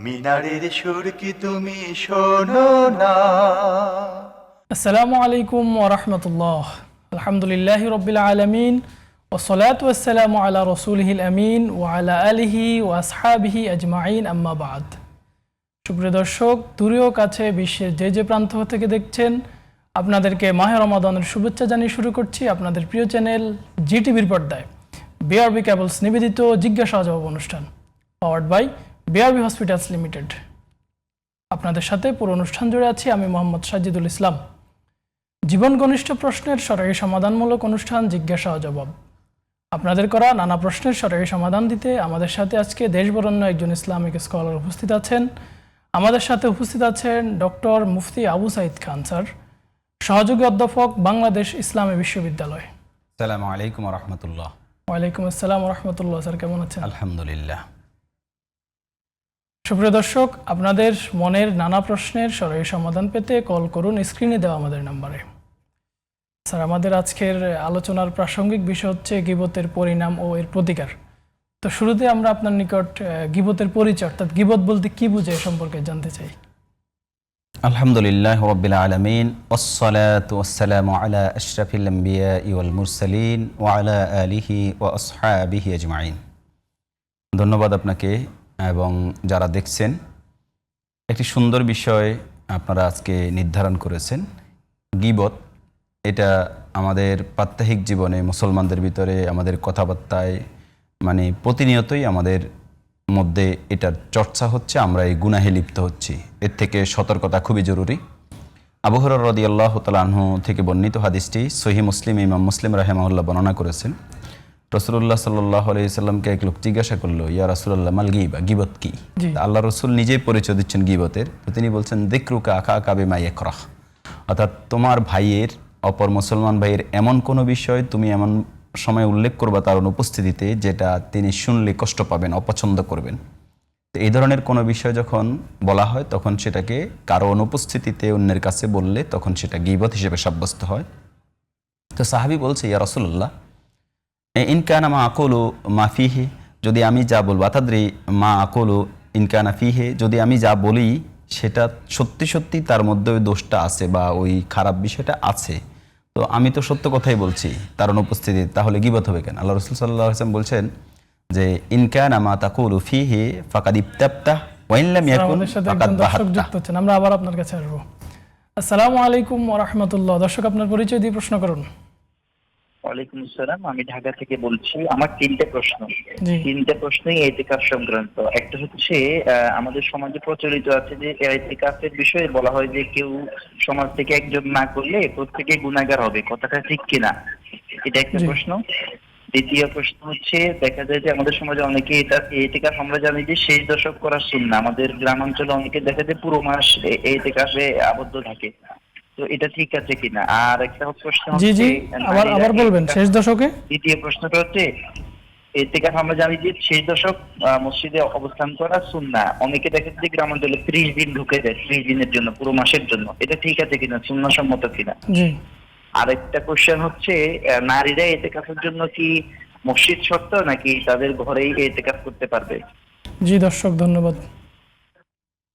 মিনারের সুর কি তুমি শোনো না? আসসালামু আলাইকুম ওয়া রাহমাতুল্লাহ। আলহামদুলিল্লাহি রাব্বিল আলামিন ওয়াসসালাতু ওয়াসসালামু আলা রাসূলিহিল আমিন ওয়া আলা আলিহি ওয়া আসহাবিহি আজমাইন, আম্মা বাদ। সুপ্রিয় দর্শক, দূরেও কাছে বিশ্বের যে প্রান্ত থেকে দেখছেন, আপনাদেরকে মাহে রমাদানের শুভেচ্ছা জানিয়ে শুরু করছি আপনাদের প্রিয় চ্যানেল জিটিভির পর্দায় বিআরবি কেবলস নিবেদিত জিজ্ঞাসা জবাব অনুষ্ঠান, powered by BRB hospitals limited. আপনাদের সাথে পুরো অনুষ্ঠান জুড়ে আছি আমি মোহাম্মদ সাজিদুল ইসলাম। জীবন ঘনিষ্ঠ প্রশ্নের সরাসরি সমাধানমূলক অনুষ্ঠান জিজ্ঞাসা ও জবাব। আপনাদের করা নানা প্রশ্নের সরাসরি সমাধান দিতে আমাদের সাথে আজকে দেশবরেণ্য একজন ইসলামিক স্কলার উপস্থিত আছেন। আমাদের সাথে উপস্থিত আছেন ডক্টর মুফতি আবু সাঈদ খান স্যার, সহযোগী অধ্যাপক, বাংলাদেশ ইসলামী বিশ্ববিদ্যালয়। আসসালামু আলাইকুম ওয়া রাহমাতুল্লাহ। ওয়ালাইকুম আসসালাম ওয়া রাহমাতুল্লাহ। স্যার কেমন আছেন? আলহামদুলিল্লাহ। সুপ্রিয় দর্শক, আপনাদের মনের নানা প্রশ্নের সরাসরি সমাধান পেতে কল করুন স্ক্রিনে দেওয়া আমাদের নাম্বারে। স্যার, আমাদের আজকের আলোচনার প্রাসঙ্গিক বিষয় হচ্ছে গীবতের পরিণাম ও এর প্রতিকার। তো শুরুতে আমরা আপনার নিকট গীবতের পরিচয় অর্থাৎ গীবত বলতে কি বুঝে এ সম্পর্কে জানতে চাই। আলহামদুলিল্লাহি রাব্বিল আলামিন ওয়াসসালাতু ওয়াসসালামু আলা আশরাফিল আম্বিয়াই ওয়াল মুরসালিন ওয়া আলা আলিহি ওয়া আসহাবিহি আজমাইন। ধন্যবাদ আপনাকে এবং যারা দেখছেন। একটি সুন্দর বিষয় আপনারা আজকে নির্ধারণ করেছেন, গীবত। এটা আমাদের প্রাত্যহিক জীবনে মুসলমানদের ভিতরে আমাদের কথাবার্তায় মানে প্রতিনিয়তই আমাদের মধ্যে এটার চর্চা হচ্ছে, আমরা এই গুনাহে লিপ্ত হচ্ছি। এর থেকে সতর্কতা খুবই জরুরি। আবু হুরায়রা রাদিয়াল্লাহু তাআলা আনহু থেকে বর্ণিত হাদিসটি সহিহ মুসলিম, ইমাম মুসলিম রাহিমাহুল্লাহ বর্ণনা করেছেন। রাসূলুল্লাহ সাল্লাল্লাহু আলাইহি সাল্লামকে এক লোক জিজ্ঞাসা করলো, ইয়া রাসূলুল্লাহ মাল গীবা, গীবত কি? আল্লাহ রাসূল নিজেই পরিচয় দিচ্ছেন গীবতের। তো তিনি বলছেন, যিকরুকা আখাকা বিমা ইয়াকরাহ, অর্থাৎ তোমার ভাইয়ের, অপর মুসলমান ভাইয়ের এমন কোনো বিষয় তুমি এমন সময় উল্লেখ করবা তার অনুপস্থিতিতে যেটা তিনি শুনলে কষ্ট পাবেন, অপছন্দ করবেন। তো এই ধরনের কোনো বিষয় যখন বলা হয় তখন সেটাকে কারো অনুপস্থিতিতে অন্যের কাছে বললে তখন সেটা গীবত হিসেবে সাব্যস্ত হয়। তো সাহাবী বলছে, ইয়া রাসূলুল্লাহ ইনকানা মা আকুলু মা ফিহি, যদি আমি যা বলবো, আতাদ্রি মা আকুলু ইনকানা ফিহে, যদি আমি যা বলি সেটা সত্যি সত্যি তার মধ্যে ওই দোষটা আছে বা ওই খারাপ বিষয়টা আছে, তো আমি তো সত্য কথাই বলছি তার অনুপস্থিতি, তাহলে গীবত হবে কেন? আল্লাহ রাসূল সাল্লাল্লাহু আলাইহি ওয়াসাল্লাম বলছেন যে ইনকানা মা তাকুলু ফিহি ফাকাদ ইবতাবতা ওয়া ইন লাম ইয়াকুন ফাকাদ বাহাত্তা। আমরা আবার আপনার কাছে আসবো। আসসালামু আলাইকুম ওয়া রাহমাতুল্লাহ। দর্শক, আপনার পরিচয় দিয়ে প্রশ্ন করুন। ওয়ালাইকুম আসসালাম, আমি ঢাকা থেকে বলছি। আমার তিনটে প্রশ্নই ইতিকাফ সংক্রান্ত। একটা হচ্ছে আমাদের সমাজে প্রচলিত আছে যে ইতিকাফের বিষয়ে বলা হয় যে কেউ সমাজ থেকে একজন না করলে প্রত্যেকে গুনাহগার হবে, কথাটা ঠিক কিনা? এটা একটা প্রশ্ন। দ্বিতীয় প্রশ্ন হচ্ছে, দেখা যায় যে আমাদের সমাজে অনেকে ইতিকাফ আমরা জানি যে শেষ দশক করার সুন্নাহ, আমাদের গ্রামাঞ্চলে অনেকে দেখা যায় পুরো মাস ইতিকাফে আবদ্ধ থাকে, তো এটা ঠিক আছে কিনা? আর একটা প্রশ্ন হচ্ছে, আবার বলবেন শেষ দশকে। দ্বিতীয় প্রশ্নটা হচ্ছে, ইতিকাফ আমরা জানি যে শেষ দশক মসজিদে অবস্থান করা সুন্নাহ, অনেকে দেখা যায় গ্রামাঞ্চলে 30 দিন ঢুকে যায়, 30 দিনের জন্য, পুরো মাসের জন্য, এটা ঠিক আছে কিনা, সুন্নাহ সম্মত কিনা? আরেকটা কোশ্চেন হচ্ছে, নারীরা ইতিকাফের জন্য কি মসজিদ শর্ত নাকি তাদের ঘরেই ইতিকাফ করতে পারবে? জি দর্শক, ধন্যবাদ।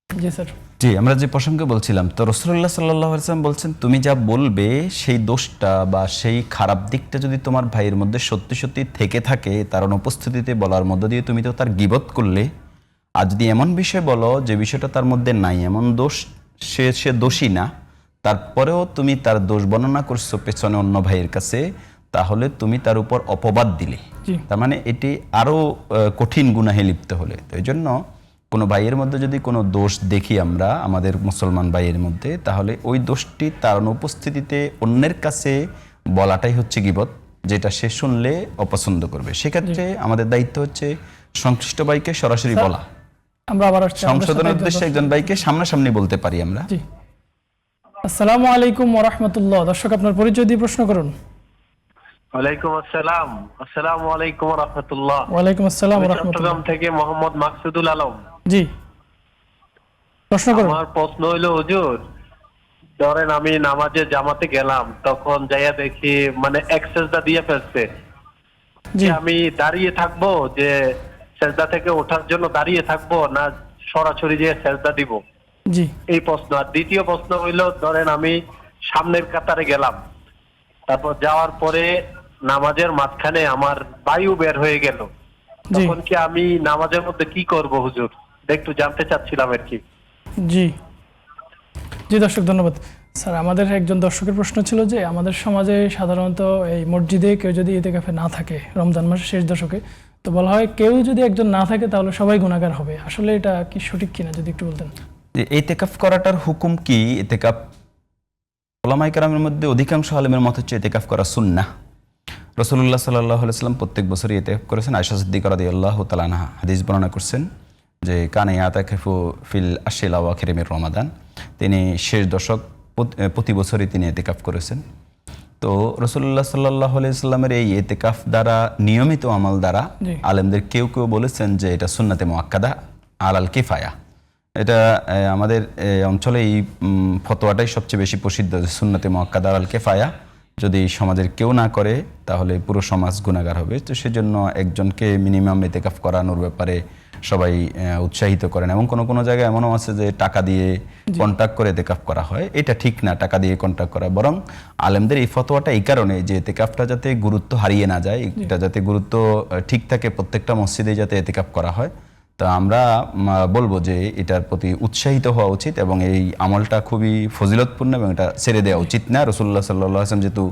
জি স্যার। জি, আমরা যে প্রসঙ্গে বলছিলাম, তো রাসূলুল্লাহ সাল্লাল্লাহু আলাইহি ওয়াসাল্লাম বলছেন, তুমি যা বলবে সেই দোষটা বা সেই খারাপ দিকটা যদি তোমার ভাইয়ের মধ্যে সত্যি সত্যি থেকে থাকে, তার অনুপস্থিতিতে বলার মধ্য দিয়ে তুমি তো তার গীবত করলে। আর যদি এমন বিষয় বলো যে বিষয়টা তার মধ্যে নাই, এমন দোষ, সে দোষী না, তারপরেও তুমি তার দোষ বর্ণনা করছো পেছনে অন্য ভাইয়ের কাছে, তাহলে তুমি তার উপর অপবাদ দিলে। তার মানে এটি আরো কঠিন গুনাহে লিপ্ত হলে। তো এই জন্য কোনো ভাইয়ের মধ্যে যদি কোনো দোষ দেখি আমরা আমাদের মুসলমান ভাইয়ের মধ্যে, তাহলে ওই দোষটি তার অনুপস্থিতিতে অন্যের কাছে বলাটাই হচ্ছে গীবত, যেটা সে শুনলে অপছন্দ করবে। সেক্ষেত্রে আমাদের দায়িত্ব হচ্ছে সংশ্লিষ্ট ভাইকে সরাসরি বলা। আমরা আবার সংশোধনের উদ্দেশ্যে একজন ভাইকে সামনাসামনি বলতে পারি আমরা। আসসালামু আলাইকুম ওয়া রাহমাতুল্লাহ। দর্শক, আপনার পরিচয় দিয়ে প্রশ্ন করুন। ওয়ালাইকুম আসসালাম। আসসালামু আলাইকুম ওয়া রাহমাতুল্লাহ। ওয়ালাইকুম আসসালাম ওয়া রাহমাতুল্লাহ। চট্টগ্রাম থেকে মোহাম্মদ মাকসুদুল আলম। জি, প্রশ্ন করুন। আমার প্রশ্ন হইল, হুজুর ধরেন আমি নামাজে জামাতে গেলাম, তখন যাইয়া দেখি মানে এক সেজদা দিয়ে ফেলছে, যে আমি দাঁড়িয়ে থাকবো, যে সেজদা থেকে ওঠার জন্য দাঁড়িয়ে থাকবো, না সরাসরি যে সেজদা দিব, জি এই প্রশ্ন। আর দ্বিতীয় প্রশ্ন হইলো, ধরেন আমি সামনের কাতারে গেলাম, তারপর যাওয়ার পরে নামাজের মাঝখানে আমার বায়ু বের হয়ে গেল, জি তখন কি আমি নামাজের মধ্যে কি করব হুজুর? একটু জানতে চাচ্ছিলাম আর কি। জি জি দর্শক ধন্যবাদ। স্যার, আমাদের একজন দর্শকের প্রশ্ন ছিল যে আমাদের সমাজে সাধারণত এই মসজিদে কেউ যদি ইতিকাফে না থাকে রমজান মাসের শেষ দশকে, তো বলা হয় কেউ যদি একজন না থাকে তাহলে সবাই গুনাহগার হবে। আসলে এটা কি সঠিক কিনা যদি একটু বলতেন। যে ইতিকাফ করাটার হুকুম কি? ইতিকাফ উলামায়ে কেরামের মধ্যে অধিকাংশ আলেমের মত হচ্ছে ইতিকাফ করা সুন্নাহ। রাসূলুল্লাহ সাল্লাল্লাহু আলাইহি ওয়াসাল্লাম প্রত্যেক বছরই ইতিকাফ করেছেন। আয়েশা সিদ্দিকা রাদিয়াল্লাহু তাআলা আনহা হাদিস বর্ণনা করছেন যে কানা ইয়াতাকিফু ফিল আশরিল আওয়াখির মির রমাদান, তিনি শেষ দশক প্রতি বছরই তিনি ইতিকাফ করেছেন। তো রাসূলুল্লাহ সাল্লাল্লাহু আলাইহি ওয়াসাল্লামের এই ইতিকাফ দ্বারা নিয়মিত আমল দ্বারা আলেমদের কেউ কেউ বলেছেন যে এটা সুন্নাতে মুআক্কাদা আলাল কিফায়া। এটা আমাদের অঞ্চলে এই ফতোয়াটাই সবচেয়ে বেশি প্রসিদ্ধ যে সুন্নাতে মুআক্কাদা আলাল কিফায়া, যদি সমাজের কেউ না করে তাহলে পুরো সমাজ গুনাহগার হবে। তো সেজন্য একজনকে মিনিমাম ইতিকাফ করানোর ব্যাপারে সবাই উৎসাহিত করেন, এবং কোনো কোনো জায়গায় এমনও আছে যে টাকা দিয়ে কন্ট্যাক্ট করে ইতিকাফ করা হয়। এটা ঠিক না টাকা দিয়ে কন্ট্যাক্ট করা, বরং আলেমদের এই ফতোয়াটা এই কারণে যে ইতিকাফটা যাতে গুরুত্ব হারিয়ে না যায়, এটা যাতে গুরুত্ব ঠিক থাকে, প্রত্যেকটা মসজিদে যাতে ইতিকাফ করা হয়। তো আমরা বলবো যে এটার প্রতি উৎসাহিত হওয়া উচিত এবং এই আমলটা খুবই ফজিলতপূর্ণ এবং এটা ছেড়ে দেওয়া উচিত না। রাসূলুল্লাহ সাল্লাল্লাহু আলাইহি ওয়াসাল্লাম যেহেতু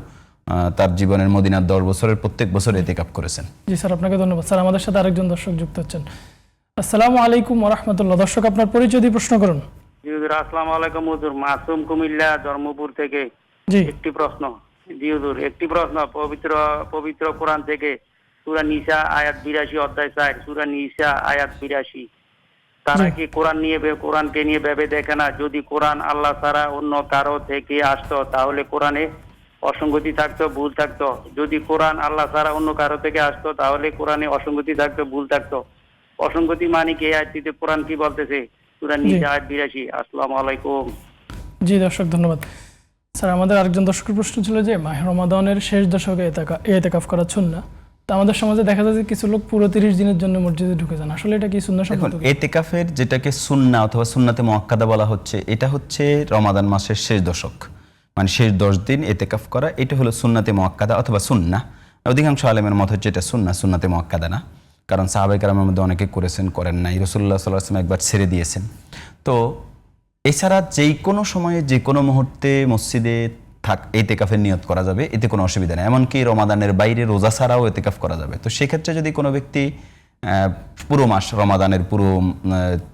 তার জীবনের মদিনার 10 বছরের প্রত্যেক বছর ইতিকাফ করেছেন। জি স্যার, আপনাকে ধন্যবাদ। স্যার, আমাদের সাথে আরেকজন দর্শক যুক্ত হচ্ছেন। আসসালামু আলাইকুম ওয়া রাহমাতুল্লাহ। দর্শক, আপনার পরিচয় দিয়ে প্রশ্ন করুন। জি হুজুর, আসসালামু আলাইকুম হুজুর। মাসুম, কুমিল্লা ধর্মপুর থেকে। জি একটি প্রশ্ন। জি হুজুর, একটি প্রশ্ন। পবিত্র কোরআন থেকে সূরা নিসা আয়াত 82 অধ্যায় 4, সূরা নিসা আয়াত 82। তারা কি কোরআনকে নিয়ে ভেবে দেখে না যদি কোরআন আল্লাহ ছাড়া অন্য কারো থেকে আসতো তাহলে কোরআনে অসঙ্গতি থাকতো, ভুল থাকতো? যদি কোরআন আল্লাহ ছাড়া অন্য কারো থেকে আসতো তাহলে কোরআনে অসঙ্গতি থাকতো, ভুল থাকতো। অসঙ্গতি মানে কি? আয়াতটিতে কোরআন কি বলতেছে? সূরা নিসা আয়াত 82। আসসালামু আলাইকুম। জি দর্শক ধন্যবাদ। স্যার, আমাদের আরেকজন দর্শকের প্রশ্ন ছিল যে মাহে রমাদানের শেষ দশকে ইতিকাফ করা সুন্নাহ। তো আমাদের সমাজে দেখা যায় যে কিছু লোক পুরো 30 দিনের জন্য মসজিদে ঢুকে যান। আসলে এটা কি সুন্নাহ সম্মত? ইতিকাফের যেটাকে সুন্নাহ অথবা সুন্নাতে মুআক্কাদা বলা হচ্ছে, এটা হচ্ছে রমাদান মাসের শেষ দশক, মানে শেষ 10 দিন ইতিকাফ করা, এটা হলো সুন্নাতে মুআক্কাদা অথবা সুন্নাহ। অধিকাংশ আলেমের মত হচ্ছে এটা সুন্নাহ, সুন্নাতে মুআক্কাদা না। কারণ সাহাবায়ে কেরামের মধ্যে অনেকে করেছেন, করেন নাই। রাসূলুল্লাহ সাল্লাল্লাহু আলাইহি ওয়াসাল্লাম একবার ছেড়ে দিয়েছেন। তো এছাড়া যেই কোনো সময়ে যে কোনো মুহূর্তে মসজিদে ইতিকাফের নিয়ত করা যাবে, এতে কোনো অসুবিধা নেই। এমনকি রমাদানের বাইরে রোজা ছাড়াও ইতিকাফ করা যাবে। তো সেক্ষেত্রে যদি কোনো ব্যক্তি পুরো মাস রমাদানের পুরো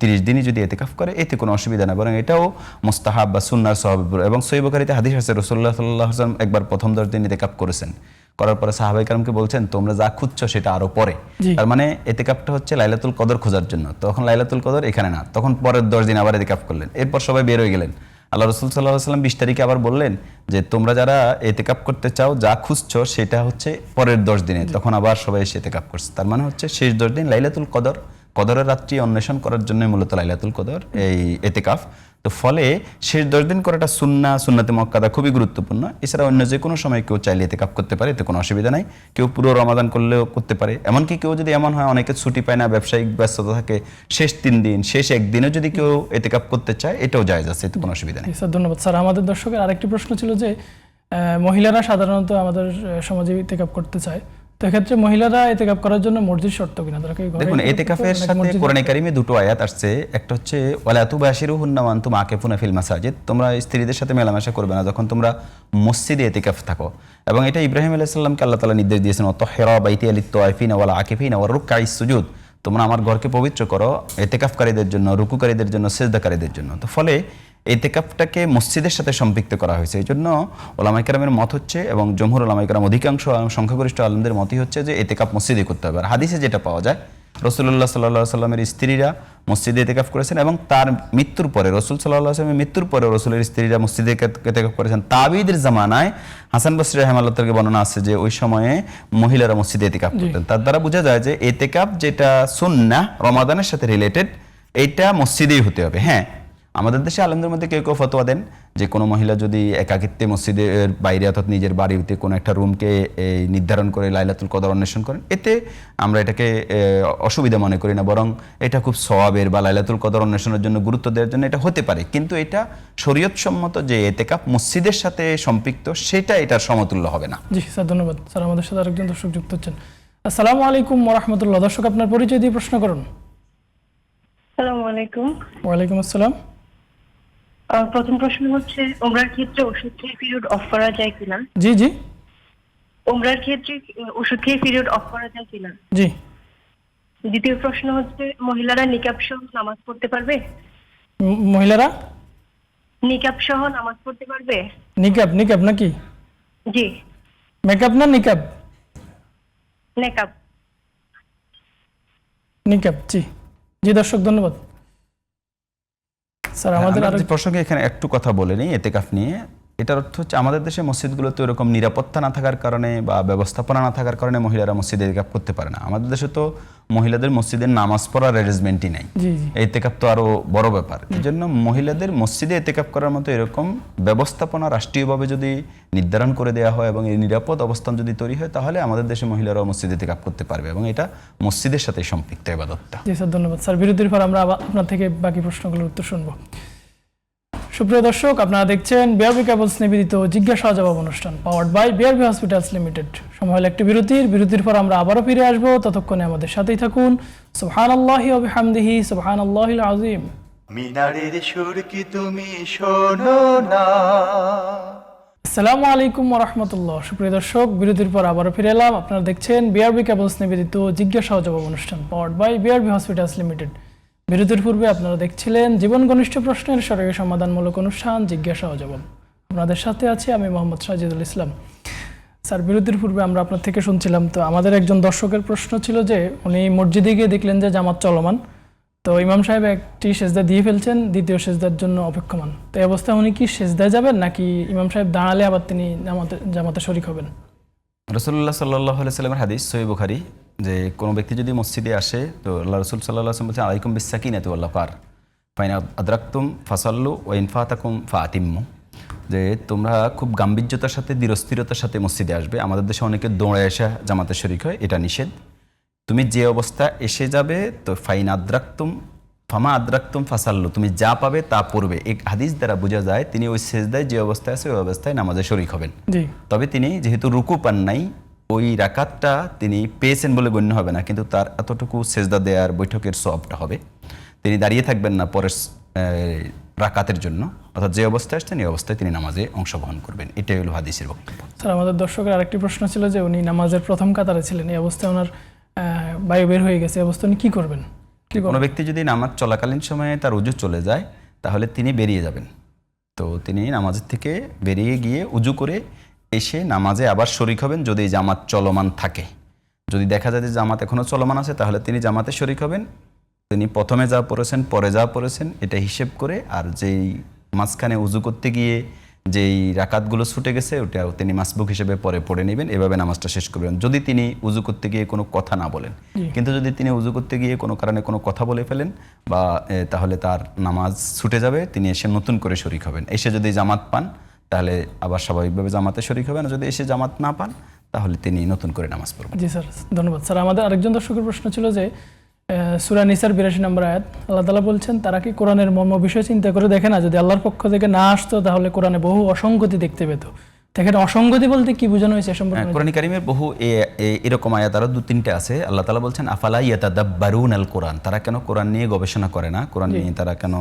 30 দিনই যদি ইতিকাফ করে, এতে কোনো অসুবিধা নেই, বরং এটাও মুস্তাহাব বা সুন্নাহর সওয়াব। এবং সহিহ বুখারীতে হাদিস আছে, রাসূলুল্লাহ সাল্লাল্লাহু আলাইহি ওয়াসাল্লাম একবার প্রথম 10 দিন ইতিকাফ করেছেন, করার পরে সাহাবায়ে কেরামকে বলছেন তোমরা যা খুঁজছো সেটা আরো পরে। তার মানে ইতিকাফটা হচ্ছে লাইলাতুল কদর খোঁজার জন্য। তখন লাইলাতুল কদর এখানে না, তখন পরের 10 দিন আবার ইতিকাফ করলেন। এরপর সবাই বের হয়ে গেলেন। আল্লাহ রাসূল সাল্লাল্লাহু আলাইহি ওয়াসাল্লাম 20 তারিখে আবার বললেন যে তোমরা যারা ইতিকাফ করতে চাও, যা খুঁজছো সেটা হচ্ছে পরের 10 দিনে। তখন আবার সবাই এসে ইতিকাফ করছে। তার মানে হচ্ছে শেষ 10 দিন লাইলাতুল কদর, কদরের রাত্রি অন্বেষণ করার জন্য মূলত লাইলাতুল কদর এই ইতিকাফ। তো ফলে শেষ 10 দিন করাটা সুন্নাহ, সুন্নাতে মুআক্কাদা খুবই গুরুত্বপূর্ণ। এছাড়া অন্য যে কোনো সময় কেউ চাইলে ইতিকাফ করতে পারে, এতে কোনো অসুবিধা নাই। কেউ পুরো রমাদান করলেও করতে পারে। এমনকি কেউ যদি এমন হয় অনেকে ছুটি পায় না, ব্যবসায়িক ব্যস্ততা থাকে, শেষ 3 দিন, শেষ 1 দিনে যদি কেউ ইতিকাফ করতে চায়, এটাও জায়েজ আছে, এতে কোনো অসুবিধা নেই। স্যার ধন্যবাদ। স্যার, আমাদের দর্শকের আরেকটি প্রশ্ন ছিল যে মহিলারা সাধারণত আমাদের সমাজে ইতিকাফ করতে চায়, তো এক্ষেত্রে মহিলারা ইতিকাফ করার জন্য মসজিদ শর্ত কিনা? দেখুন, ইতিকাফের সাথে কোরআনে কারিমে দুটো আয়াত আসছে। একটা হচ্ছে ওয়ালা তুবাশিরুহুন্না ওয়া আনতুম আকিফুনা ফিল মাসাজিদ, তোমরা স্ত্রীদের সাথে মেলামেশা করবে না যখন তোমরা মসজিদে ইতিকাফ থাকো। এবং এটা ইব্রাহিম আলাইহিস সালামকে আল্লাহ তাআলা নির্দেশ দিয়েছেন, ওয়াতাহহিরা বাইতিয়া লিত-তাওয়াফিনা ওয়াল আকিফিনা ওয়া রুকআইস সুজুদ, তোমরা আমার ঘরকে পবিত্র করো ইতিকাফকারীদের জন্য, রুকুকারীদের জন্য, সিজদাকারীদের জন্য। তো ফলে ইতিকাফটাকে মসজিদের সাথে সম্পৃক্ত করা হয়েছে। এই জন্য ওলামায়ে কেরামের মত হচ্ছে, এবং জমহুর ওলামায়ে কেরাম অধিকাংশ সংখ্যাগরিষ্ঠ আলেমদের মতই হচ্ছে যে ইতিকাফ মসজিদে করতে হবে। আর হাদিসে যেটা পাওয়া যায়, রাসূলুল্লাহ সাল্লাল্লাহু আলাইহি ওয়াসাল্লামের স্ত্রীরা মসজিদে ইতিকাফ করেছেন, এবং তার মৃত্যুর পরে রাসূল সাল্লাল্লাহু আলাইহি ওয়াসাল্লামের মৃত্যুর পরে রাসূলের স্ত্রীরা মসজিদে ইতিকাফ করেছেন। তাবিঈদের জামানায় হাসান বসরি রাহিমাহুল্লাহ থেকে বর্ণনা আছে যে ওই সময়ে মহিলারা মসজিদে ইতিকাফ করতেন। তার দ্বারা বোঝা যায় যে ইতিকাফ যেটা সুন্নাহ রমাদানের সাথে রিলেটেড, এইটা মসজিদেই হতে হবে। হ্যাঁ, আমাদের দেশে আলেমদের মধ্যে কেউ কেউ ফতোয়া দেন যে কোনো মহিলা যদি একাকিত্বে মসজিদের বাইরে অর্থাৎ নিজের বাড়িতে কোনো একটা রুমকে নির্ধারণ করে লাইলাতুল কদর অন্বেষণ করেন, এতে আমরা এটাকে অসুবিধা মনে করি না, বরং এটা খুব সওয়াবের বা লাইলাতুল কদর অন্বেষণের জন্য গুরুত্ব দেওয়ার জন্য এটা হতে পারে। কিন্তু এটা শরীয়তসম্মত যে এতেকাফ মসজিদের সাথে সম্পৃক্ত, সেটা এটার সমতুল্য হবে না। জি স্যার, ধন্যবাদ। স্যার, আমাদের সাথে আরেকজন দর্শক যুক্ত হচ্ছেন। আসসালামু আলাইকুম ওয়া রাহমাতুল্লাহ। দর্শক, আপনার পরিচয় দিয়ে প্রশ্ন করুন। আসসালামু আলাইকুম। ওয়ালাইকুম আসসালাম। প্রথম প্রশ্ন হচ্ছে, উমরার ক্ষেত্রে ওষুধ খেয়ে পিরিয়ড অফ করা যায় কিনা? জি জি উমরার ক্ষেত্রে ওষুধ খেয়ে পিরিয়ড অফ করা যায় কিনা? জি। দ্বিতীয় প্রশ্ন হচ্ছে, মহিলারা নিকাব সহ নামাজ পড়তে পারবে? মহিলারা নিকাব সহ নামাজ পড়তে পারবে? নিকাব নাকি? জি। মেকআপ না নিকাব? নেকাব। নিকাব। জি জি দর্শক, ধন্যবাদ। স্যার, আমাদের আমরা আরেক যে প্রসঙ্গে এখানে একটু কথা বলে নিই এতেকাফ নিয়ে। এটার অর্থ হচ্ছে আমাদের দেশে মসজিদগুলোতে এরকম নিরাপত্তা না থাকার কারণে বা ব্যবস্থাপনা না থাকার কারণে মহিলারা মসজিদে এতেকাফ করতে পারে না। আমাদের দেশে তো মহিলাদের মসজিদের নামাজ পড়ার অ্যারেঞ্জমেন্টই নাই। জি জি এতেকাফ তো আরো বড় ব্যাপার। এই জন্য মহিলাদের মসজিদে এতেকাফ করার মতো এরকম ব্যবস্থাপনা রাষ্ট্রীয়ভাবে যদি নির্ধারণ করে দেওয়া হয় এবং এই নিরাপদ অবস্থান যদি তৈরি হয়, তাহলে আমাদের দেশে মহিলারাও মসজিদে এতেকাফ করতে পারবে এবং এটা মসজিদের সাথে সম্পৃক্ত ইবাদতটা। জি স্যার, ধন্যবাদ। স্যার, বিরতির পর আমরা আবার আপনার থেকে বাকি প্রশ্নগুলোর উত্তর শুনবো। সুপ্রিয় দর্শক, আপনারা দেখছেন বিআরবি কেবলস নিবেদিত জিজ্ঞাসা ও জবাব অনুষ্ঠান, powered by BRB hospitals limited. সময় হলো একটি বিরতির পর আমরা আবারও ফিরে আসবো। ততক্ষণে আমাদের সাথেই থাকুন। সুবহানাল্লাহি ওয়া বিহামদিহি, সুবহানাল্লাহিল আযীম। মিনারের সুর কি তুমি শোনো না? আসসালামু আলাইকুম ওয়া রাহমাতুল্লাহ। সুপ্রিয় দর্শক, বিরতির পর আবারও ফিরে এলাম। আপনারা দেখছেন বিআরবি কেবলস নিবেদিত জিজ্ঞাসা ও জবাব অনুষ্ঠান, powered by BRB hospitals limited. বিরতির পূর্বে আপনারা দেখছিলেন জীবন ঘনিষ্ঠ প্রশ্নের সরকারি সমাধানমূলক অনুষ্ঠান জিজ্ঞাসা ও জবাব। আপনাদের সাথে আছি আমি মোহাম্মদ সাজিদুল ইসলাম। স্যার, বিরতির পূর্বে আমরা আপনার থেকে শুনছিলাম, তো আমাদের একজন দর্শকের প্রশ্ন ছিল যে উনি মসজিদে গিয়ে দেখলেন যে জামাত চলমান, তো ইমাম সাহেব একটি সেজদা দিয়ে ফেলছেন, দ্বিতীয় সেজদার জন্য অপেক্ষমান। তো এই অবস্থায় উনি কি সেজদায় যাবেন, নাকি ইমাম সাহেব দাঁড়ালে আবার তিনি জামাতে শরিক হবেন? রাসূলুল্লাহ সাল্লাল্লাহু আলাইহি সাল্লামের হাদিস সহিহ বুখারী, যে কোনো ব্যক্তি যদি মসজিদে আসে তো আল্লাহ রাসূল সাল্লাল্লাহু আলাইহি ওয়াসাল্লাম বলেছেন, আলাইকুম বিস-সাকিনাতি ওয়াল ওয়াকার ফাইন আদরাকতুম ফাসাল্লু ওয়া ইন ফাতাকুম ফাআতিম্মু, যে তোমরা খুব গাম্ভীর্যতার সাথে ধীরস্থিরতার সাথে মসজিদে আসবে। আমাদের দেশে অনেকে দৌড়ে এসে জামাতে শরিক হয়, এটা নিষেধ। তুমি যে অবস্থা এসে যাবে, তো ফাইন আদরাকতুম ফামা আদরাকতুম ফাসাল্লু, তুমি যা পাবে তা পড়বে। এই হাদিস দ্বারা বোঝা যায় তিনি ওই সেজদায় যে অবস্থায় আছে ওই অবস্থায় নামাজে শরিক হবেন। জি। তবে তিনি যেহেতু রুকু পান নাই, ওই রাকাতটা তিনি পেয়েছেন বলে গণ্য হবে না, কিন্তু তার এতটুকু সেজদা দেওয়ার বৈঠকের সওয়াবটা হবে। তিনি দাঁড়িয়ে থাকবেন না পরের রাকাতের জন্য, অর্থাৎ যে অবস্থায় আসছেন এই অবস্থায় তিনি নামাজে অংশগ্রহণ করবেন। এটাই হলো হাদিসের বক্তব্য। স্যার, আমাদের দর্শকের আরেকটি প্রশ্ন ছিল যে উনি নামাজের প্রথম কাতারে ছিলেন, এই অবস্থায় ওনার বায়ু বের হয়ে গেছে, এই অবস্থায় উনি কী করবেন? কোনো ব্যক্তি যদি নামাজ চলাকালীন সময়ে তার উজু চলে যায়, তাহলে তিনি বেরিয়ে যাবেন। তো তিনি নামাজের থেকে বেরিয়ে গিয়ে উজু করে এসে নামাজে আবার শরিক হবেন যদি জামাত চলমান থাকে। যদি দেখা যায় যে জামাত এখনও চলমান আছে, তাহলে তিনি জামাতে শরিক হবেন। তিনি প্রথমে যা পড়েছেন পরে যা পড়েছেন এটা হিসেব করে, আর যেই মাঝখানে উজু করতে গিয়ে যেই রাকাতগুলো ছুটে গেছে ওটাও তিনি মাসবুক হিসেবে পরে পড়ে নেবেন, এভাবে নামাজটা শেষ করবেন যদি তিনি উজু করতে গিয়ে কোনো কথা না বলেন। কিন্তু যদি তিনি উজু করতে গিয়ে কোনো কারণে কোনো কথা বলে ফেলেন বা তাহলে তার নামাজ ছুটে যাবে, তিনি এসে নতুন করে শরিক হবেন। এসে যদি জামাত পান তাহলে আবার স্বাভাবিকভাবে জামাতে শরিক হবেন, যদি এসে জামাত না পান তাহলে তিনি নতুন করে নামাজ পড়বেন। জি স্যার, ধন্যবাদ। স্যার, আমাদের আরেকজন দর্শকের প্রশ্ন ছিল যে সূরা নিসার 82 নম্বর আয়াত, আল্লাহ তাআলা বলছেন তারা কি কোরআনের মর্ম বিষয় চিন্তা করে দেখে না? যদি আল্লাহর পক্ষ থেকে না আসতো তাহলে কোরআনে বহু অসঙ্গতি দেখতে পেত। এখানে অসঙ্গতি বলতে কি বোঝানো হয়েছে সম্পর্কে? কোরআন কারীমের বহু এরকম আয়াত আরো 2-3টে আছে। আল্লাহ তাআলা বলছেন আফালা ইয়াতাদাব্বারুনাল কোরআন, তারা কেন কোরআন নিয়ে গবেষণা করে না, কোরআন নিয়ে তারা কেন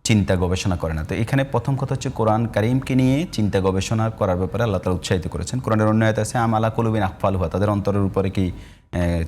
চিন্তা গবেষণা করে না। তো এখানে প্রথম কথা হচ্ছে কোরআন কারীমকে নিয়ে চিন্তা গবেষণা করার ব্যাপারে আল্লাহ তাআলা উৎসাহিত করেছেন। কোরআনের অন্য আয়াত আছে আমালা কুলুবিন আকফালুহা, তাদের অন্তরের উপরে কি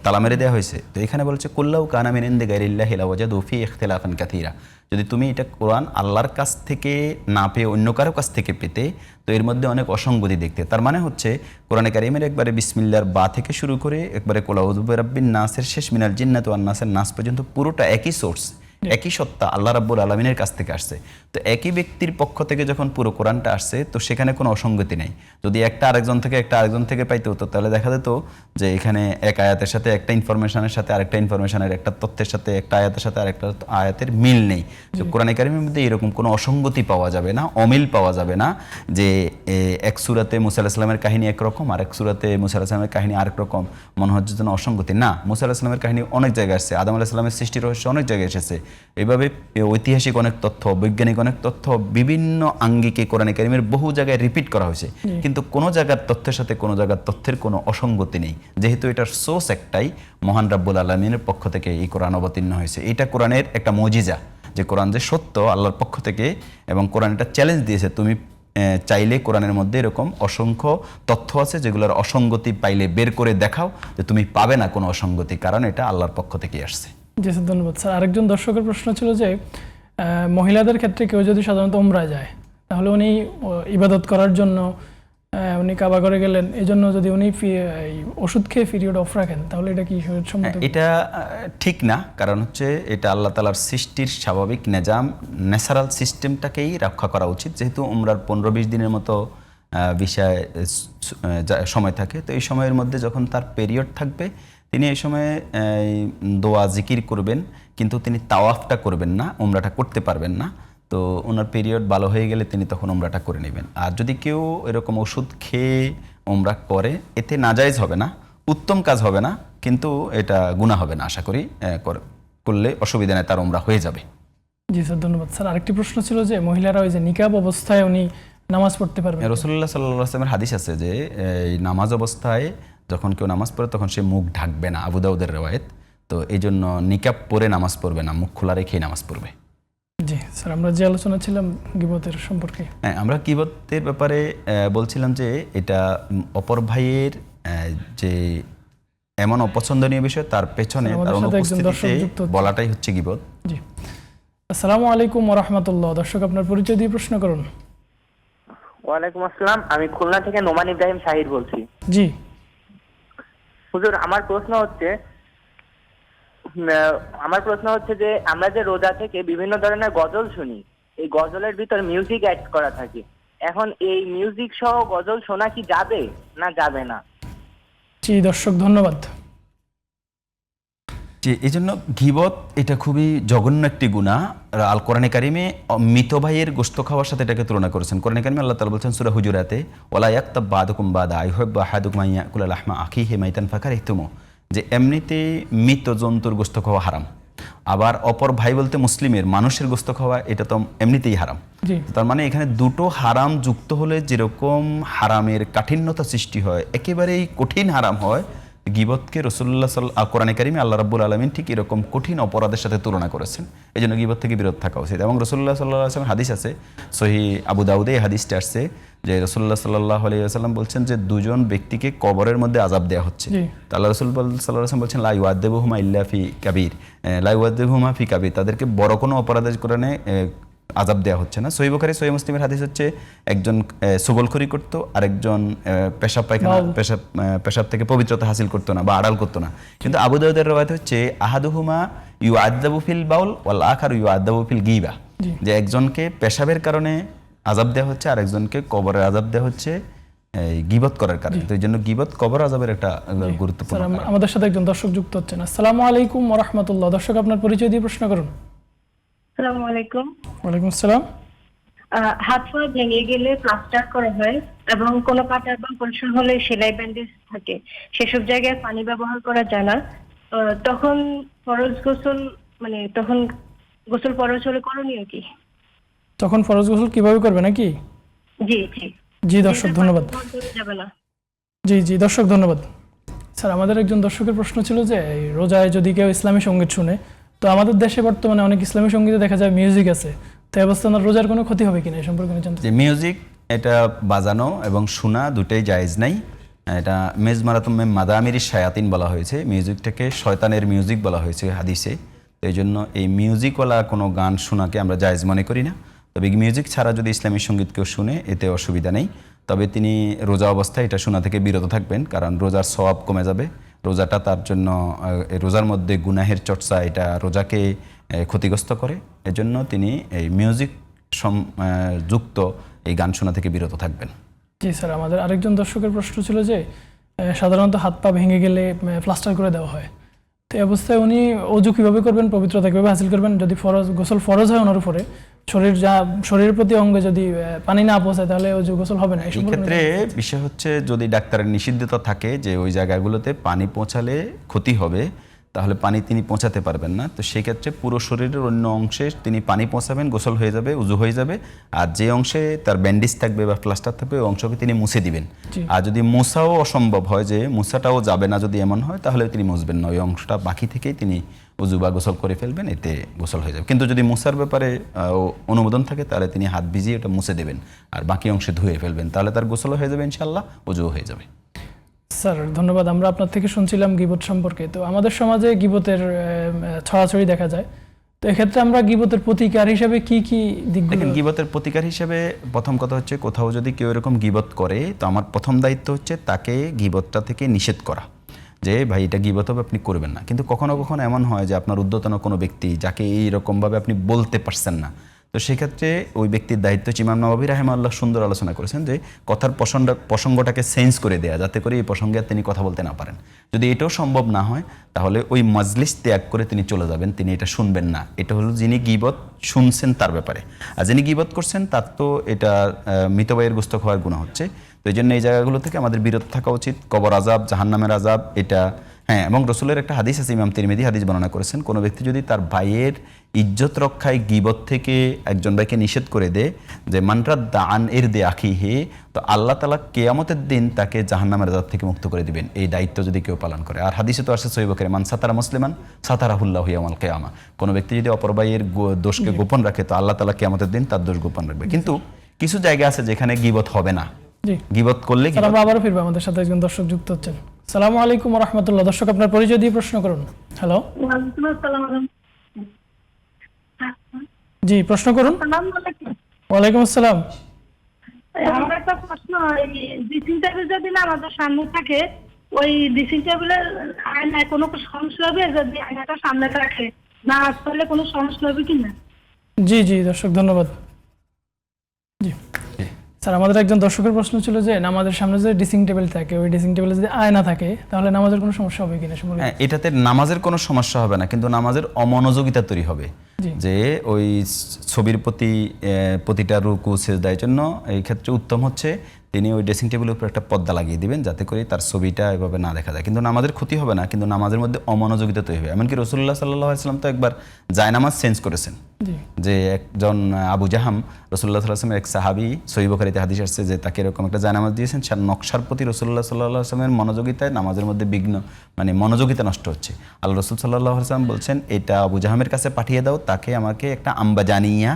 তালা মেরে দেওয়া হয়েছে। তো এখানে বলছে কুল্লাউ কানা মিন ইনদি গায়রিল্লাহি লাওয়াজাদু ফি ইখতিলাফান কাসীরা, যদি তুমি এটা কোরআন আল্লাহর কাছ থেকে না পেয়ে অন্য কারো কাছ থেকে পেতে তো এর মধ্যে অনেক অসঙ্গতি দেখতে। তার মানে হচ্ছে কোরআনে কারীমের একবারে বিসমিল্লাহর বা থেকে শুরু করে একবারে কুল আউযু বিরাব্বিন নাসের শেষ মিনাল জিন্নাতি ওয়ান নাসের নাস পর্যন্ত পুরোটা একই সোর্স, একই সত্তা আল্লাহ রাব্বুল আলামিনের কাছ থেকে আসছে। তো একই ব্যক্তির পক্ষ থেকে যখন পুরো কোরআনটা আসছে, তো সেখানে কোনো অসঙ্গতি নেই। যদি একটা আরেকজন থেকে পাইতে হতো, তাহলে দেখা যেত যে এখানে এক আয়াতের সাথে একটা ইনফরমেশনের সাথে আরেকটা ইনফরমেশনের, একটা তথ্যের সাথে একটা আয়াতের সাথে আরেকটা আয়াতের মিল নেই। তো কোরআনে কারিমের মধ্যে এরকম কোনো অসঙ্গতি পাওয়া যাবে না, অমিল পাওয়া যাবে না যে এক সূরাতে মুসা আলাইহিস সালামের কাহিনী একরকম আর এক সূরাতে মুসা আলাইহিস সালামের কাহিনী আরেক রকম মনে হচ্ছে যেন অসঙ্গতি। না, মুসা আলাইহিস সালামের কাহিনী অনেক জায়গায় আসছে, আদম আলাইহিস সালামের সৃষ্টির রহস্য অনেক জায়গায় এসেছে। এইভাবে ঐতিহাসিক অনেক তথ্য, বৈজ্ঞানিক অনেক তথ্য বিভিন্ন আঙ্গিকে কোরআনে কারিমের বহু জায়গায় রিপিট করা হয়েছে, কিন্তু কোনো জায়গার তথ্যের সাথে কোনো জায়গার তথ্যের কোনো অসঙ্গতি নেই, যেহেতু এটার সোর্স একটাই, মহান রাব্বুল আলামিনের পক্ষ থেকে এই কোরআন অবতীর্ণ হয়েছে। এটা কোরআনের একটা মজিজা যে কোরআন যে সত্য আল্লাহর পক্ষ থেকে, এবং কোরআন এটা চ্যালেঞ্জ দিয়েছে, তুমি চাইলে কোরআনের মধ্যে এরকম অসংখ্য তথ্য আছে যেগুলোর অসঙ্গতি পাইলে বের করে দেখাও, যে তুমি পাবে না কোনো অসঙ্গতি, কারণ এটা আল্লাহর পক্ষ থেকে আসছে। জি স্যার, ধন্যবাদ স্যার। আরেকজন দর্শকের প্রশ্ন ছিল যে মহিলাদের ক্ষেত্রে কেউ যদি সাধারণত উমরায় যায়, তাহলে উনি ইবাদত করার জন্য উনি কাবা করে গেলেন, এই জন্য যদি উনি ওষুধ খেয়ে পিরিয়ড অফ রাখেন, তাহলে এটা কি সম্মত? এটা ঠিক না, কারণ হচ্ছে এটা আল্লাহ তাআলার সৃষ্টির স্বাভাবিক নিজাম, ন্যাচারাল সিস্টেমটাকেই রক্ষা করা উচিত। যেহেতু উমরার 15-20 দিনের মতো বিষয় সময় থাকে, তো এই সময়ের মধ্যে যখন তার পিরিয়ড থাকবে, তিনি এই সময়ে দোয়া জিকির করবেন, কিন্তু তিনি তাওয়াফটা করবেন না, উমরাটা করতে পারবেন না। তো ওনার পিরিয়ড ভালো হয়ে গেলে তিনি তখন উমরাটা করে নেবেন। আর যদি কেউ এরকম ওষুধ খেয়ে উমরা করে, এতে নাজায়েজ হবে না, উত্তম কাজ হবে না, কিন্তু এটা গুনাহ হবে না। আশা করি করলে অসুবিধা নেই, তার উমরা হয়ে যাবে। জি স্যার, ধন্যবাদ স্যার। আরেকটি প্রশ্ন ছিল যে মহিলারা ওই যে নিকাব অবস্থায় উনি নামাজ পড়তে পারবেন? রাসূলুল্লাহ সাল্লাল্লাহু আলাইহি ওয়াসাল্লামের হাদিস আছে যে এই নামাজ অবস্থায় যখন কেউ নামাজ পড়ে তখন সে মুখ ঢাকবে না, আবু দাউদের রিওয়ায়াত। তো এই জন্য নিকাব পরে নামাজ পড়বে না, মুখ খোলা রেখেই নামাজ পড়বে। জি স্যার, আমরা যে আলোচনা ছিলাম গীবতের সম্পর্কে, হ্যাঁ, আমরা গীবতের ব্যাপারে বলছিলাম যে এটা অপর ভাইয়ের যে এমন অপছন্দনীয় বিষয়, তার পেছনে তার অনুপস্থিতিতে বলাটাই হচ্ছে গীবত। জি। আসসালামু আলাইকুম ওয়া রাহমাতুল্লাহ। দর্শক, আপনার পরিচয় দিয়ে প্রশ্ন করুন। ওয়ালাইকুম আসসালাম, আমি খুলনা থেকে নোমান ইব্রাহিম শাহিদ বলছি। জি হুজুর, আমার প্রশ্ন হচ্ছে যে আমরা যে রোজা থেকে বিভিন্ন ধরনের গজল শুনি, এই গজলের ভিতর মিউজিক অ্যাড করা থাকে, এখন এই মিউজিক সহ গজল শোনা কি যাবে না যাবে না? জি দর্শক, ধন্যবাদ। যে এই জন্য গীবত এটা খুবই জঘন্য একটি গুনাহ। আল কোরআনে কারিমে মৃত ভাইয়ের গোশত খাওয়ার সাথে এটাকে তুলনা করেছেন। কোরআনে কারিমে আল্লাহ তাআলা বলছেন সূরা হুজুরাতে, ওয়ালা ইয়াক্তাব বাদুকুম বাদা আইহুব্বু আহাদুকুম আন ইয়াকুলা লাহমা আখিহি মাইতান ফাকারিহতুমু, যে এমনিতে মৃত জন্তুর গোশত খাওয়া হারাম, আবার অপর ভাই বলতে মুসলিমের মানুষের গোশত খাওয়া এটা তো এমনিতেই হারাম। তার মানে এখানে দুটো হারাম যুক্ত হলে যেরকম হারামের কাঠিন্যতা সৃষ্টি হয়, একেবারেই কঠিন হারাম হয়, গীবতকে রাসূলুল্লাহ কোরআনে কারিমে আল্লাহ রাব্বুল আলামিন ঠিক এরকম কঠিন অপরাধের সাথে তুলনা করেছেন। এই জন্য গীবত থেকে বিরত থাকা উচিত। এবং রাসূলুল্লাহ সাল্লাল্লাহু আলাইহি ওয়াসাল্লাম হাদিস আছে, সহিহ আবু দাউদে এই হাদিসটা আসছে যে রাসূলুল্লাহ সাল্লাল্লাহু আলাইহি ওয়াসাল্লাম বলছেন যে দুজন ব্যক্তিকে কবরের মধ্যে আযাব দেওয়া হচ্ছে। আল্লাহ রাসূল সাল্লাল্লাহু আলাইহি ওয়াসাল্লাম বলছেন লা ইউআযযিবুহুমা ইল্লা ফি কাবীর, লা ইউআযযিবুহুমা ফি কাবীর, তাদেরকে বড় কোনো অপরাধের কারণে আযাব দেওয়া হচ্ছে না। সহিহ বুখারী সহিহ মুসলিমের হাদিস হচ্ছে একজন সুবলখুরি করত, আরেকজন পেশাব পায়খানা পেশাব থেকে পবিত্রতা হাসিল করতো না বা আড়াল করতো না। কিন্তু আবু দাউদের রওয়ায়াত হচ্ছে আহাদুহুমা ইউআযযাবু ফিল বাউল ওয়াল আখারু ইউআযযাবু ফিল গীবা, যে একজনকে পেশাবের কারণে আযাব দেওয়া হচ্ছে আর একজনকে কবরের আযাব দেওয়া হচ্ছে গীবত করার কারণে। তো এই জন্য গীবত কবর আযাবের একটা গুরুত্বপূর্ণ। আমাদের সাথে একজন দর্শক যুক্ত হচ্ছেন। আসসালামু আলাইকুম ওয়া রাহমাতুল্লাহ। দর্শক, আপনার পরিচয় দিয়ে প্রশ্ন করুন। আসসালামু আলাইকুম। ওয়ালাইকুম আসসালাম। হাত পা ভেঙে গেলে প্লাস্টার করা হয় এবং কোনো কাটার বা অপারেশন হলে সেলাই ব্যান্ডেজ থাকে, সেসব জায়গায় পানি ব্যবহার করা যায় না, তখন ফরজ গোসল তখন গোসল ফরজ হলে করণীয় কি? তখন ফরজ গোসল কিভাবে করবে নাকি? জি জি জি দর্শক, ধন্যবাদ। যাবে না? জি দর্শক, ধন্যবাদ। স্যার, আমাদের একজন দর্শকের প্রশ্ন ছিল যে রোজায় যদি কেউ ইসলামী সঙ্গীত শুনে, তো আমাদের দেশে বর্তমানে অনেক ইসলামী সঙ্গীতে দেখা যায় মিউজিক আছে, তো অবস্থায় রোজার কোনো ক্ষতি হবে কিনা এই সম্পর্কে জানতে চাই। মিউজিক এটা বাজানো এবং শোনা দুটোই জায়েজ নাই। এটা মেজমারাতুম মিন মাদামিরিশ শায়াতিন বলা হয়েছে, মিউজিকটাকে শয়তানের মিউজিক বলা হয়েছে হাদিসে। তো এই জন্য এই মিউজিকওয়ালা কোনো গান শোনাকে আমরা জায়েজ মনে করি না। তবে মিউজিক ছাড়া যদি ইসলামী সঙ্গীত কেউ শুনে এতে অসুবিধা নেই, তবে তিনি রোজা অবস্থায় এটা শোনা থেকে বিরত থাকবেন, কারণ রোজার সওয়াব কমে যাবে, রোজাটা তার জন্য এই রোজার মধ্যে গুনাহের চর্চা এটা রোজাকে ক্ষতিগ্রস্ত করে। এজন্য তিনি এই মিউজিক যুক্ত এই গান শোনা থেকে বিরত থাকবেন। জি স্যার, আমাদের আরেকজন দর্শকের প্রশ্ন ছিল যে সাধারণত হাত পা ভেঙে গেলে প্লাস্টার করে দেওয়া হয়, তো এই অবস্থায় উনি অজু কীভাবে করবেন, পবিত্রতা কীভাবে হাসিল করবেন? যদি গোসল ফরজ হয় ওনার উপরে, শরীরের প্রতি অঙ্গে যদি পানি না পৌঁছায় তাহলে অজু গোসল হবে না। এই ক্ষেত্রে বিষয় হচ্ছে যদি ডাক্তারের নিষিদ্ধতা থাকে যে ওই জায়গাগুলোতে পানি পৌঁছালে ক্ষতি হবে, তাহলে পানি তিনি পৌঁছাতে পারবেন না। তো সেই ক্ষেত্রে পুরো শরীরের অন্য অংশে তিনি পানি পৌঁছাবেন, গোসল হয়ে যাবে, উজু হয়ে যাবে। আর যে অংশে তার ব্যান্ডেজ থাকবে বা প্লাস্টার থাকবে ওই অংশকে তিনি মুছে দিবেন। আর যদি মোছাও অসম্ভব হয়, যে মোছাটাও যাবে না যদি এমন হয়, তাহলে তিনি মুছবেন না, ওই অংশটা বাকি থেকেই তিনি উজু বা গোসল করে ফেলবেন, এতে গোসল হয়ে যাবে। কিন্তু যদি মোছার ব্যাপারে অনুমোদন থাকে তাহলে তিনি হাত ভিজিয়ে ওটা মুছে দেবেন আর বাকি অংশে ধুয়ে ফেলবেন, তাহলে তার গোসল হয়ে যাবে ইনশাআল্লাহ, উজুও হয়ে যাবে। স্যার ধন্যবাদ। আমরা আপনার থেকে শুনছিলাম গীবত সম্পর্কে। তো আমাদের সমাজে গীবতের ছড়াছড়ি দেখা যায়, তো এক্ষেত্রে আমরা গীবতের প্রতিকার হিসেবে কি কি দিক? দেখেন, গীবতের প্রতিকার হিসেবে প্রথম কথা হচ্ছে কোথাও যদি কেউ এরকম গীবত করে, তো আমার প্রথম দায়িত্ব হচ্ছে তাকে গীবতটা থেকে নিষেধ করা, যে ভাই এটা গীবত হবে, আপনি করবেন না। কিন্তু কখনো কখনো এমন হয় যে আপনার ঊর্ধ্বতন কোনো ব্যক্তি যাকে এইরকমভাবে আপনি বলতে পারছেন না, তো সেক্ষেত্রে ওই ব্যক্তির দায়িত্ব হচ্ছে, ইমাম নওয়াবী রাহিমাহুল্লাহ সুন্দর আলোচনা করেছেন যে কথার প্রসঙ্গটাকে চেঞ্জ করে দেয়া, যাতে করে এই প্রসঙ্গে তিনি কথা বলতে না পারেন। যদি এটাও সম্ভব না হয় তাহলে ওই মজলিস ত্যাগ করে তিনি চলে যাবেন, তিনি এটা শুনবেন না। এটা হলো যিনি গীবত শুনছেন তার ব্যাপারে। আর যিনি গীবত করছেন তার তো এটা মৃতবাইয়ের গোস্ত খাওয়ার গুনাহ হচ্ছে। তো এই জন্য এই জায়গাগুলো থেকে আমাদের বিরত থাকা উচিত। কবর আজাব, জাহান্নামের আজাব, এটা হ্যাঁ। এবং রসুলের একটা হাদিস আছে, ইমাম তিরমিজি হাদিস বর্ণনা করেছেন, কোনো ব্যক্তি যদি তার ভাইয়ের ইজ্জত রক্ষায় গীবত থেকে একজন ভাইকে নিষেধ করে দেয়, যে মানরাদ দান এর দে আখিহি, তো আল্লাহ তাআলা কিয়ামতের দিন তাকে জাহান্নামের আযাব থেকে মুক্ত করে দিবেন, এই দায়িত্ব যদি কেউ পালন করে। আর হাদিসে তো আসছে সহিহ বুখারী, মান সাতারা মুসলিমান সাতারাহুল্লাহু ইয়াউমাল কিয়ামা, কোনো ব্যক্তি যদি অপর ভাইয়ের দোষকে গোপন রাখে তো আল্লাহ তাআলা কিয়ামতের দিন তার দোষ গোপন রাখবে। কিন্তু কিছু জায়গা আছে যেখানে গীবত হবে না, গীবত করলে আমরা আবারও ফিরবো, আমাদের সাথে একজন দর্শক যুক্ত হচ্ছেন। আসসালামু আলাইকুম ওয়া রাহমাতুল্লাহ। দর্শক আপনার পরিচয় দিয়ে প্রশ্ন করুন। হ্যালো, জি প্রশ্ন করুন। ওয়ালাইকুম আসসালাম। আমার একটা প্রশ্ন, ড্রেসিং টেবিল যদি না আমাদের সামনে থাকে, ওই ড্রেসিং টেবিলের আয়নায় কোনো সমস্যা হবে? যদি আয়নাটা সামনে রাখে না আসলে কোনো সমস্যা হবে কিনা? জি জি দর্শক ধন্যবাদ। জি স্যার, আমাদের একজন দর্শকের প্রশ্ন ছিল যে নামাজের সামনে যে ড্রেসিং টেবিল থাকে, ওই ড্রেসিং টেবিলে যদি আয়না থাকে তাহলে নামাজের কোনো সমস্যা হবে কিনা? হ্যাঁ, এটাতে নামাজের কোনো সমস্যা হবে না, কিন্তু নামাজের অমনোযোগিতা তৈরি হবে। যে ওই ছবির প্রতি প্রতিটা রুকু সিজদার জন্য এই ক্ষেত্রে উত্তম হচ্ছে তিনি ওই ড্রেসিং টেবিলের উপর একটা পর্দা লাগিয়ে দিবেন, যাতে করে তার ছবিটা এভাবে না দেখা যায়। কিন্তু নামাজের ক্ষতি হবে না, কিন্তু নামাজের মধ্যে অমনোযোগিতা তৈরি হবে। এমনকি রাসূলুল্লাহ সাল্লাল্লাহু আলাইহি ওয়াসাল্লাম তো একবার জায়নামাজ চেঞ্জ করেছেন, যে একজন আবু জাহাম, রাসূলুল্লাহ সাল্লাল্লাহু আলাইহি ওয়াসাল্লামের এক সাহাবী, সহিহ বুখারীতে হাদিস আসছে যে তাকে এরকম একটা জায়নামাজ দিয়েছেন, সে নকশার প্রতি রাসূলুল্লাহ সাল্লাল্লাহু আলাইহি ওয়াসাল্লামের মনোযোগিতায় নামাজের মধ্যে বিঘ্ন, মানে মনোযোগিতা নষ্ট হচ্ছে। আল্লাহ রাসূল সাল্লাল্লাহু আলাইহি ওয়াসাল্লাম বলছেন, এটা আবু জাহামের কাছে পাঠিয়ে দাও, তাকে আমাকে একটা আম্বাজানিয়া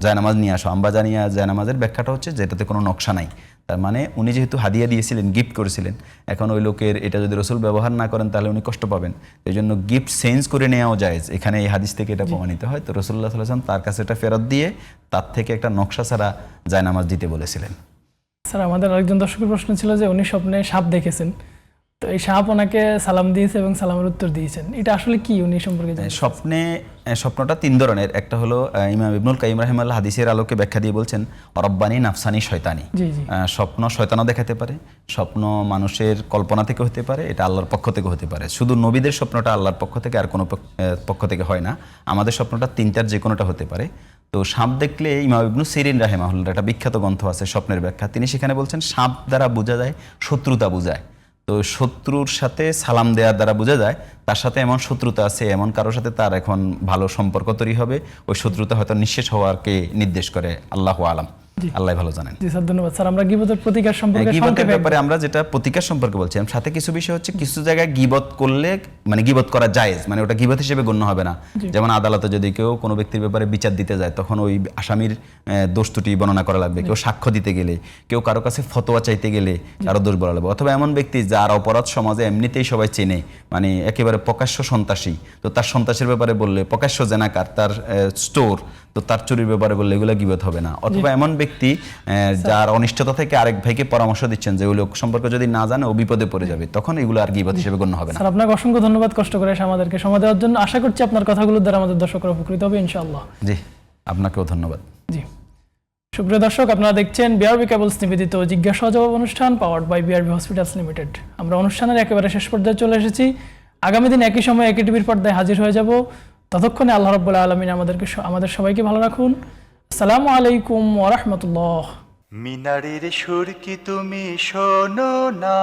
জায়নামাজ নিয়ে আসো। আম্বাজানিয়া জায়নামাজের ব্যাখ্যাটা হচ্ছে যেটাতে কোনো নকশা নাই। তার মানে উনি যেহেতু হাদিয়া দিয়েছিলেন, গিফট করেছিলেন, এখন ওই লোকের এটা যদি রসুল ব্যবহার না করেন তাহলে উনি কষ্ট পাবেন। এই জন্য গিফট চেঞ্জ করে নেওয়াও যায়, এখানে এই হাদিস থেকে এটা প্রমাণিত হয়। তো রাসূলুল্লাহ সাল্লাল্লাহু আলাইহি ওয়াসাল্লাম তার কাছে এটা ফেরত দিয়ে তার থেকে একটা নকশা ছাড়া জায়নামাজ দিতে বলেছিলেন। স্যার, আমাদের আরেকজন দর্শকের প্রশ্ন ছিল যে উনি স্বপ্নে সাপ দেখেছেন, তো এই সাপ ওনাকে সালাম দিয়েছে এবং সালামের উত্তর দিয়েছেন, এটা আসলে কি উনি সম্পর্কে জানেন? স্বপ্নটা তিন ধরনের। একটা হলো ইমাম ইবনুল কাইয়িম রাহিমাহুল্লাহ হাদিসের আলোকে ব্যাখ্যা দিয়ে বলছেন, রব্বানি নাফসানি শয়তানি। স্বপ্ন শয়তানও দেখাতে পারে, স্বপ্ন মানুষের কল্পনা থেকে হতে পারে, এটা আল্লাহর পক্ষ থেকে হতে পারে। শুধু নবীদের স্বপ্নটা আল্লাহর পক্ষ থেকে, আর কোনো পক্ষ থেকে হয় না। আমাদের স্বপ্নটা তিনটার যে কোনোটা হতে পারে। তো সাপ দেখলে ইমাম ইবনু সিরিন রাহিমাহুল্লাহ একটা বিখ্যাত গ্রন্থ আছে স্বপ্নের ব্যাখ্যা, তিনি সেখানে বলছেন সাপ দ্বারা বোঝা যায় শত্রুতা বোঝায়। তো শত্রুর সাথে সালাম দেওয়ার দ্বারা বোঝা যায় তার সাথে এমন শত্রুতা আছে, এমন কারোর সাথে তার এখন ভালো সম্পর্ক তৈরি হবে, ওই শত্রুতা হয়তো নিঃশেষ হওয়ারকে নির্দেশ করে। আল্লাহু আলাম, আল্লাহ ভালো জানেন। জি স্যার ধন্যবাদ। স্যার, আমরা গীবতের প্রতিকার সম্পর্কে গীবতের ব্যাপারে আমরা যেটা প্রতিকার সম্পর্কে বলছিলাম, সাথে কিছু বিষয় হচ্ছে কিছু জায়গায় গীবত করলে মানে গীবত করা জায়েজ, মানে ওটা গীবত হিসেবে গণ্য হবে না। যেমন আদালতে যদি কেউ কোনো ব্যক্তির ব্যাপারে বিচার দিতে যায়, তখন ওই আসামির দোষ ত্রুটি বর্ণনা করা লাগবে। কেউ সাক্ষ্য দিতে গেলে, কেউ কারো কাছে ফতোয়া চাইতে গেলে কারো দোষ বলা লাগবে। অথবা এমন ব্যক্তি যার অপরাধ সমাজে এমনিতেই সবাই চেনে, মানে একেবারে প্রকাশ্য সন্ত্রাসী, তো তার সন্ত্রাসের ব্যাপারে বললে, প্রকাশ্য জেনাকার, তার স্টোর, তো তার চুরির ব্যাপারে বললে এগুলো গীবত হবে না। অথবা এমন ব্যক্তি যার অনিষ্টতা থেকে আরেক ভাইকে পরামর্শ দিচ্ছেন যে ওই লোক সম্পর্কে যদি না জানে ও বিপদে পড়ে যাবে, তখন এগুলো আর গীবত হিসেবে গণ্য হবে না। স্যার আপনাকে অসংখ্য ধন্যবাদ কষ্ট করে এসে আমাদেরকে সময় দেওয়ার জন্য। আশা করছি আপনার কথাগুলোর দ্বারা আমাদের দর্শকরা উপকৃত হবে ইনশাআল্লাহ। জি, আপনাকেও ধন্যবাদ। জি, সুপ্রিয় দর্শক, আপনারা দেখছেন বিআরবি কেবলস নিবেদিত জিজ্ঞাসা ও জবাব অনুষ্ঠান powered by BRB hospitals limited. আমরা অনুষ্ঠানের একেবারে শেষ পর্যায়ে চলে এসেছি। আগামী দিন একই সময় একই টিভির পর্দায় হাজির হয়ে যাব। ততক্ষণে আল্লাহ রাব্বুল আলামিন আমাদের সবাইকে ভালো রাখুন। আসসালামু আলাইকুম ওয়া রাহমাতুল্লাহ। মিনারের সুর কি তুমি শোনো না?